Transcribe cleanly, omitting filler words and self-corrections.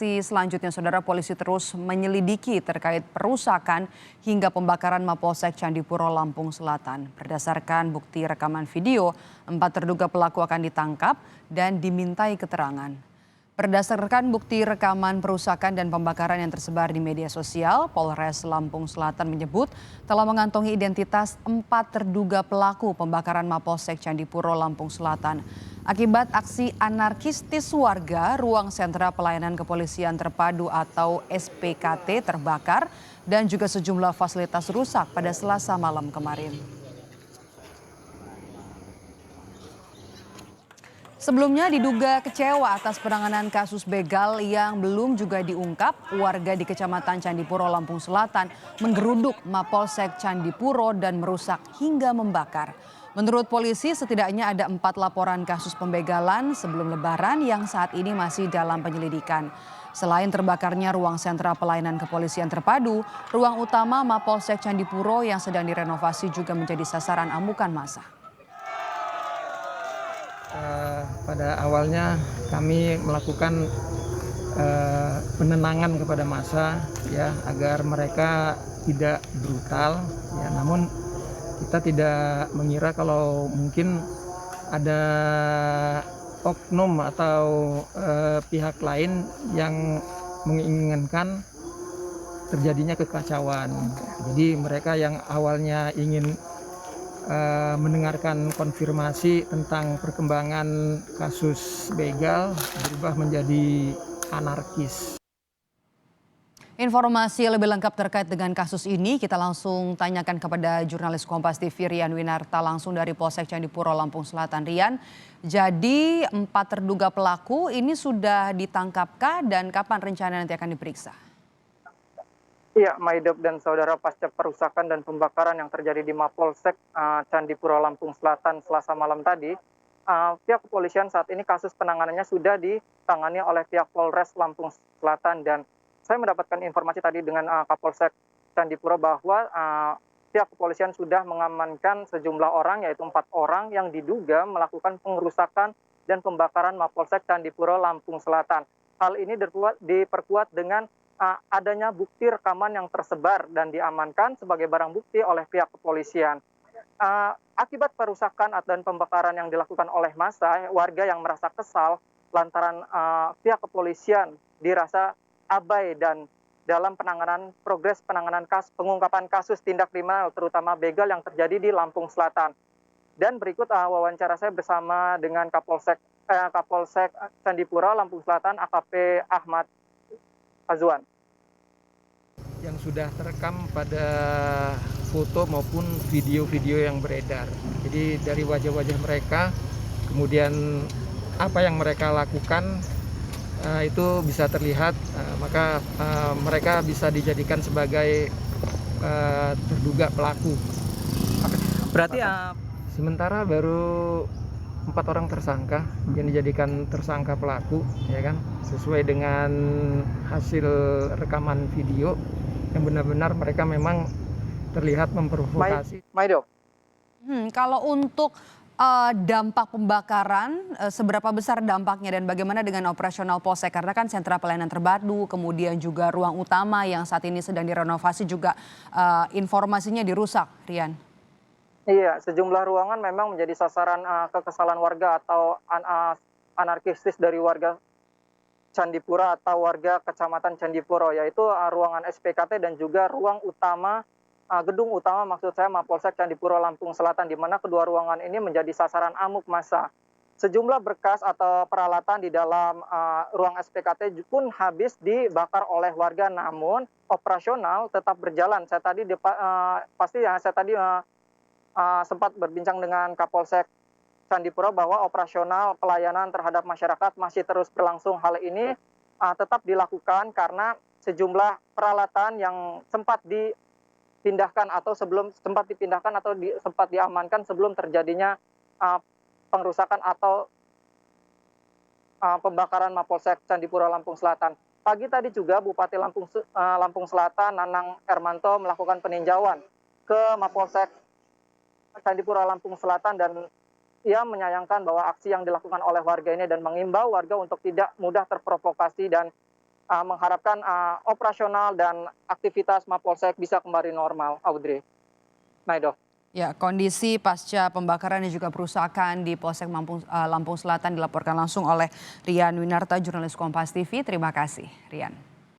Selanjutnya, saudara, polisi terus menyelidiki terkait perusakan hingga pembakaran Mapolsek Candipuro, Lampung Selatan. Berdasarkan bukti rekaman video, 4 terduga pelaku akan ditangkap dan dimintai keterangan. Berdasarkan bukti rekaman perusakan dan pembakaran yang tersebar di media sosial, Polres Lampung Selatan menyebut telah mengantongi identitas 4 terduga pelaku pembakaran Mapolsek Candipuro, Lampung Selatan. Akibat aksi anarkistis warga, ruang sentra pelayanan kepolisian terpadu atau SPKT terbakar dan juga sejumlah fasilitas rusak pada Selasa malam kemarin. Sebelumnya diduga kecewa atas penanganan kasus begal yang belum juga diungkap, warga di Kecamatan Candipuro, Lampung Selatan menggeruduk Mapolsek Candipuro dan merusak hingga membakar. Menurut polisi setidaknya ada 4 laporan kasus pembegalan sebelum Lebaran yang saat ini masih dalam penyelidikan. Selain terbakarnya ruang sentra pelayanan kepolisian terpadu, ruang utama Mapolsek Candipuro yang sedang direnovasi juga menjadi sasaran amukan massa. Pada awalnya kami melakukan penenangan kepada massa ya agar mereka tidak brutal ya, namun kita tidak mengira kalau mungkin ada oknum atau pihak lain yang menginginkan terjadinya kekacauan. Jadi mereka yang awalnya ingin mendengarkan konfirmasi tentang perkembangan kasus begal berubah menjadi anarkis. Informasi lebih lengkap terkait dengan kasus ini kita langsung tanyakan kepada jurnalis Kompas TV Rian Winarta langsung dari Polsek Candipuro, Lampung Selatan. Rian, jadi 4 terduga pelaku ini sudah ditangkapkah dan kapan rencana nanti akan diperiksa? Iya, Maidop dan saudara, pasca perusakan dan pembakaran yang terjadi di Mapolsek Candipuro, Lampung Selatan Selasa malam tadi, pihak kepolisian saat ini kasus penanganannya sudah ditangani oleh pihak Polres Lampung Selatan. Dan saya mendapatkan informasi tadi dengan Kapolsek Candipuro bahwa pihak kepolisian sudah mengamankan sejumlah orang, yaitu 4 orang yang diduga melakukan pengerusakan dan pembakaran Mapolsek Candipuro, Lampung Selatan. Hal ini diperkuat dengan adanya bukti rekaman yang tersebar dan diamankan sebagai barang bukti oleh pihak kepolisian. Akibat perusakan dan pembakaran yang dilakukan oleh massa, warga yang merasa kesal lantaran pihak kepolisian dirasa abai dan dalam progres penanganan pengungkapan kasus tindak kriminal terutama begal yang terjadi di Lampung Selatan. Dan berikut wawancara saya bersama dengan Kapolsek Candipuro, Lampung Selatan, AKP Ahmad Azwan. Yang sudah terekam pada foto maupun video-video yang beredar. Jadi dari wajah-wajah mereka, kemudian apa yang mereka lakukan itu bisa terlihat, maka mereka bisa dijadikan sebagai terduga pelaku. Berarti sementara baru 4 orang tersangka yang dijadikan tersangka pelaku, ya kan, sesuai dengan hasil rekaman video yang benar-benar mereka memang terlihat memprovokasi. Maido. Kalau untuk dampak pembakaran, seberapa besar dampaknya dan bagaimana dengan operasional Polsek? Karena kan sentra pelayanan terpadu, kemudian juga ruang utama yang saat ini sedang direnovasi juga informasinya dirusak, Rian. Iya, sejumlah ruangan memang menjadi sasaran kekesalan warga atau anarkistis dari warga Candipuro atau warga Kecamatan Candipuro, yaitu ruangan SPKT dan juga ruang utama, gedung utama maksud saya Mapolsek Candipuro, Lampung Selatan, di mana kedua ruangan ini menjadi sasaran amuk massa. Sejumlah berkas atau peralatan di dalam ruang SPKT pun habis dibakar oleh warga, namun operasional tetap berjalan. Saya tadi sempat berbincang dengan Kapolsek Candipuro bahwa operasional pelayanan terhadap masyarakat masih terus berlangsung. Hal ini tetap dilakukan karena sejumlah peralatan yang sempat dipindahkan atau sempat diamankan sebelum terjadinya pengerusakan atau pembakaran Mapolsek Candipuro, Lampung Selatan. Pagi tadi juga Bupati Lampung Selatan Nanang Ermanto melakukan peninjauan ke Mapolsek Candipuro, Lampung Selatan, dan ia menyayangkan bahwa aksi yang dilakukan oleh warga ini dan mengimbau warga untuk tidak mudah terprovokasi dan mengharapkan operasional dan aktivitas Mapolsek bisa kembali normal, Audrey. Maido. Ya, kondisi pasca pembakaran dan juga perusakan di Polsek Lampung Selatan dilaporkan langsung oleh Rian Winarta, jurnalis Kompas TV. Terima kasih, Rian.